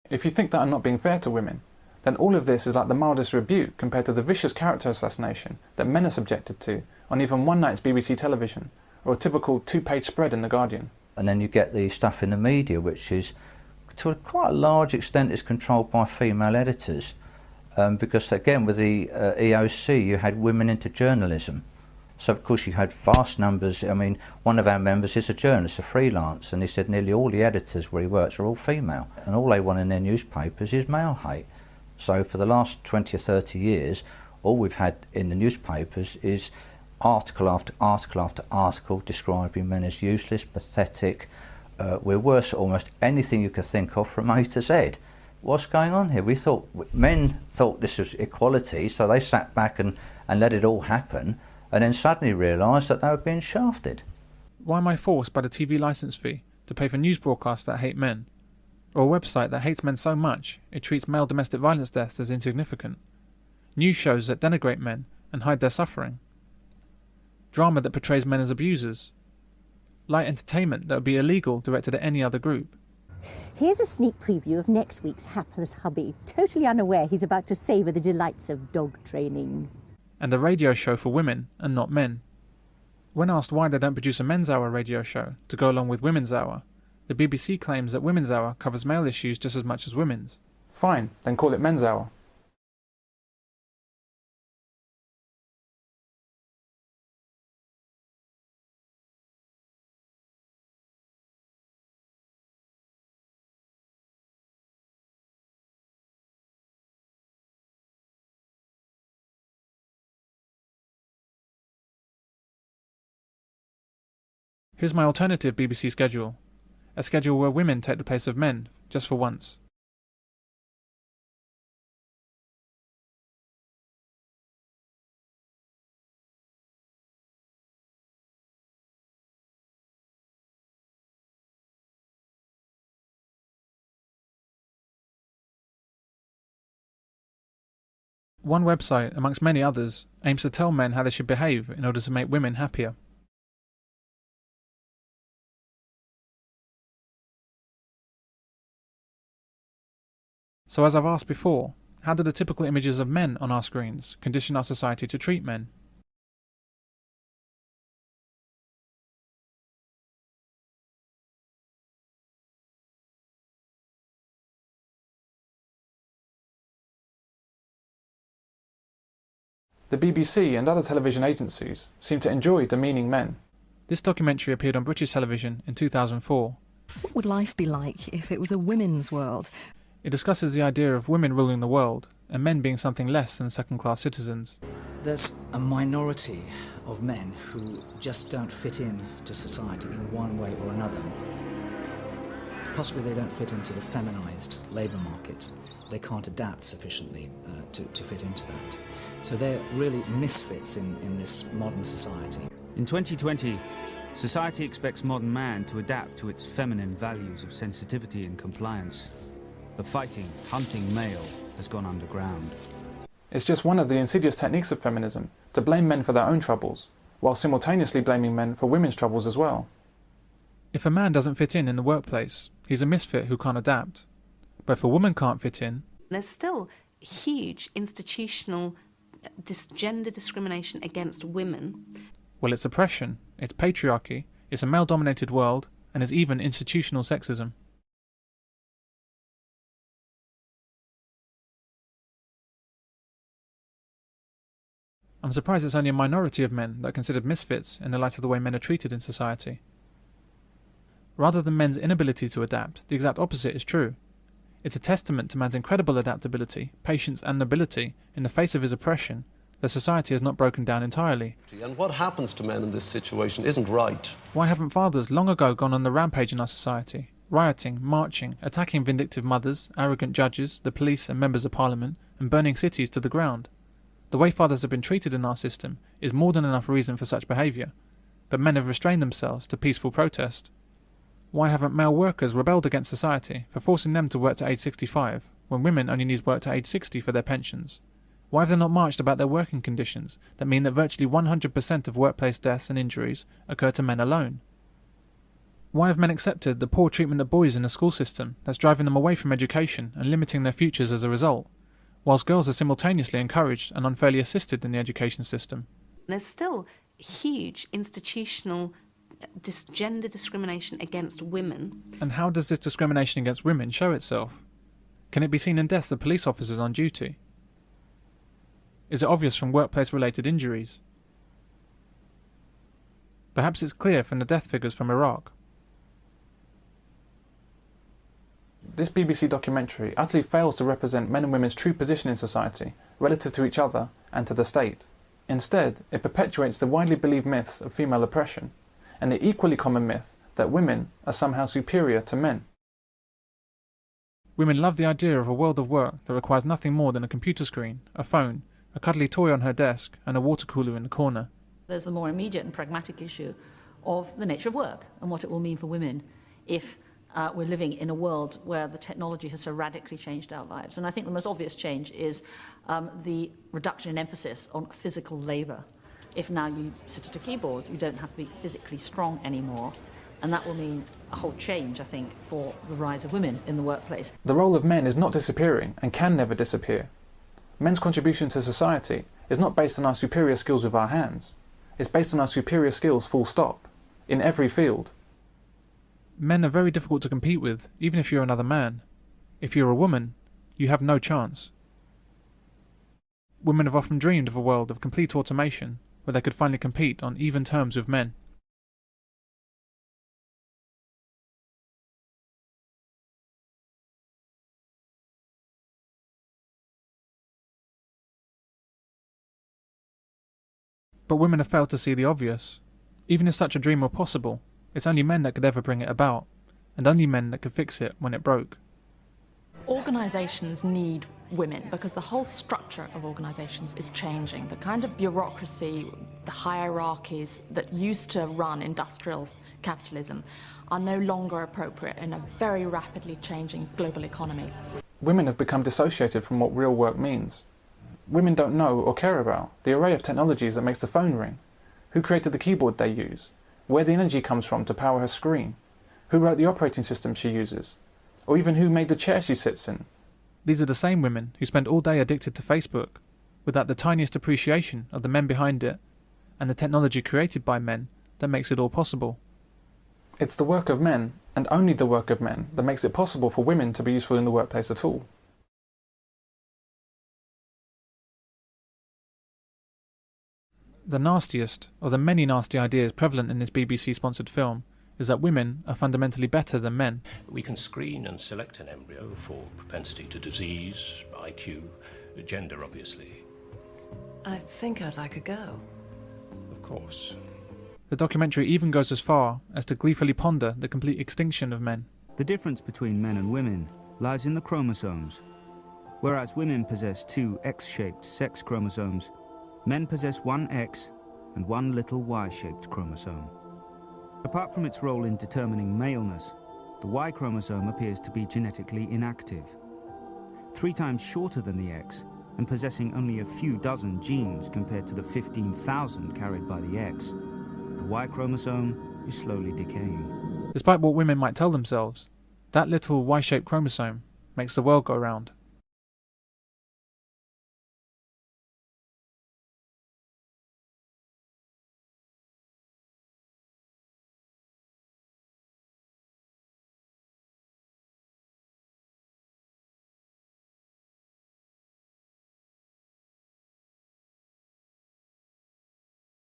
If you think that I'm not being fair to women, then all of this is like the mildest rebuke compared to the vicious character assassination that men are subjected to on even one night's BBC television, or a typical two-page spread in The Guardian. And then you get the stuff in the media, which is, to quite a large extent, is controlled by female editors. Because again, with the EOC, you had women into journalism. So of course you had vast numbers. I mean, one of our members is a journalist, a freelance, and he said nearly all the editors where he works are all female, and all they want in their newspapers is male hate. So for the last 20 or 30 years, all we've had in the newspapers is article after article after article describing men as useless, pathetic. We're worse at almost anything you could think of from A to Z. What's going on here? Men thought this was equality, so they sat back and let it all happen, and then suddenly realised that they were being shafted. Why am I forced by the TV licence fee to pay for news broadcasts that hate men? Or a website that hates men so much it treats male domestic violence deaths as insignificant? News shows that denigrate men and hide their suffering? Drama that portrays men as abusers? Light entertainment that would be illegal directed at any other group? Here's a sneak preview of next week's hapless hubby, totally unaware he's about to savour the delights of dog training. And a radio show for women and not men. When asked why they don't produce a Men's Hour radio show to go along with Women's Hour, the BBC claims that Women's Hour covers male issues just as much as women's. Fine, then call it Men's Hour. Here's my alternative BBC schedule. A schedule where women take the place of men, just for once. One website, amongst many others, aims to tell men how they should behave in order to make women happier. So as I've asked before, how do the typical images of men on our screens condition our society to treat men? The BBC and other television agencies seem to enjoy demeaning men. This documentary appeared on British television in 2004. What would life be like if it was a women's world? It discusses the idea of women ruling the world and men being something less than second-class citizens. There's a minority of men who just don't fit in to society in one way or another. Possibly they don't fit into the feminised labour market. They can't adapt sufficiently to fit into that. So they're really misfits in this modern society. In 2020, society expects modern man to adapt to its feminine values of sensitivity and compliance. The fighting, hunting male has gone underground. It's just one of the insidious techniques of feminism to blame men for their own troubles, while simultaneously blaming men for women's troubles as well. If a man doesn't fit in the workplace, he's a misfit who can't adapt. But if a woman can't fit in, there's still huge institutional gender discrimination against women. Well, it's oppression, it's patriarchy, it's a male-dominated world, and it's even institutional sexism. I'm surprised it's only a minority of men that are considered misfits in the light of the way men are treated in society. Rather than men's inability to adapt, the exact opposite is true. It's a testament to man's incredible adaptability, patience and nobility in the face of his oppression that society has not broken down entirely. And what happens to men in this situation isn't right. Why haven't fathers long ago gone on the rampage in our society, rioting, marching, attacking vindictive mothers, arrogant judges, the police and members of parliament, and burning cities to the ground? The way fathers have been treated in our system is more than enough reason for such behaviour, but men have restrained themselves to peaceful protest. Why haven't male workers rebelled against society for forcing them to work to age 65, when women only need work to age 60 for their pensions? Why have they not marched about their working conditions that mean that virtually 100% of workplace deaths and injuries occur to men alone? Why have men accepted the poor treatment of boys in the school system that's driving them away from education and limiting their futures as a result, whilst girls are simultaneously encouraged and unfairly assisted in the education system? There's still huge institutional gender discrimination against women. And how does this discrimination against women show itself? Can it be seen in deaths of police officers on duty? Is it obvious from workplace-related injuries? Perhaps it's clear from the death figures from Iraq. This BBC documentary utterly fails to represent men and women's true position in society, relative to each other and to the state. Instead, it perpetuates the widely believed myths of female oppression, and the equally common myth that women are somehow superior to men. Women love the idea of a world of work that requires nothing more than a computer screen, a phone, a cuddly toy on her desk, and a water cooler in the corner. There's the more immediate and pragmatic issue of the nature of work and what it will mean for women if we're living in a world where the technology has so radically changed our lives. And I think the most obvious change is the reduction in emphasis on physical labour. If now you sit at a keyboard, you don't have to be physically strong anymore. And that will mean a whole change, I think, for the rise of women in the workplace. The role of men is not disappearing and can never disappear. Men's contribution to society is not based on our superior skills with our hands. It's based on our superior skills full stop, in every field. Men are very difficult to compete with, even if you're another man. If you're a woman, you have no chance. Women have often dreamed of a world of complete automation, where they could finally compete on even terms with men. But women have failed to see the obvious. Even if such a dream were possible, it's only men that could ever bring it about, and only men that could fix it when it broke. Organisations need women because the whole structure of organisations is changing. The kind of bureaucracy, the hierarchies that used to run industrial capitalism are no longer appropriate in a very rapidly changing global economy. Women have become dissociated from what real work means. Women don't know or care about the array of technologies that makes the phone ring, who created the keyboard they use, where the energy comes from to power her screen, who wrote the operating system she uses, or even who made the chair she sits in. These are the same women who spend all day addicted to Facebook, without the tiniest appreciation of the men behind it, and the technology created by men that makes it all possible. It's the work of men, and only the work of men, that makes it possible for women to be useful in the workplace at all. The nastiest of the many nasty ideas prevalent in this BBC-sponsored film is that women are fundamentally better than men. We can screen and select an embryo for propensity to disease, IQ, gender, obviously. I think I'd like a go. Of course. The documentary even goes as far as to gleefully ponder the complete extinction of men. The difference between men and women lies in the chromosomes. Whereas women possess 2 X-shaped sex chromosomes, men possess 1 X and 1 little Y-shaped chromosome. Apart from its role in determining maleness, the Y chromosome appears to be genetically inactive. 3 times shorter than the X and possessing only a few dozen genes compared to the 15,000 carried by the X, the Y chromosome is slowly decaying. Despite what women might tell themselves, that little Y-shaped chromosome makes the world go round.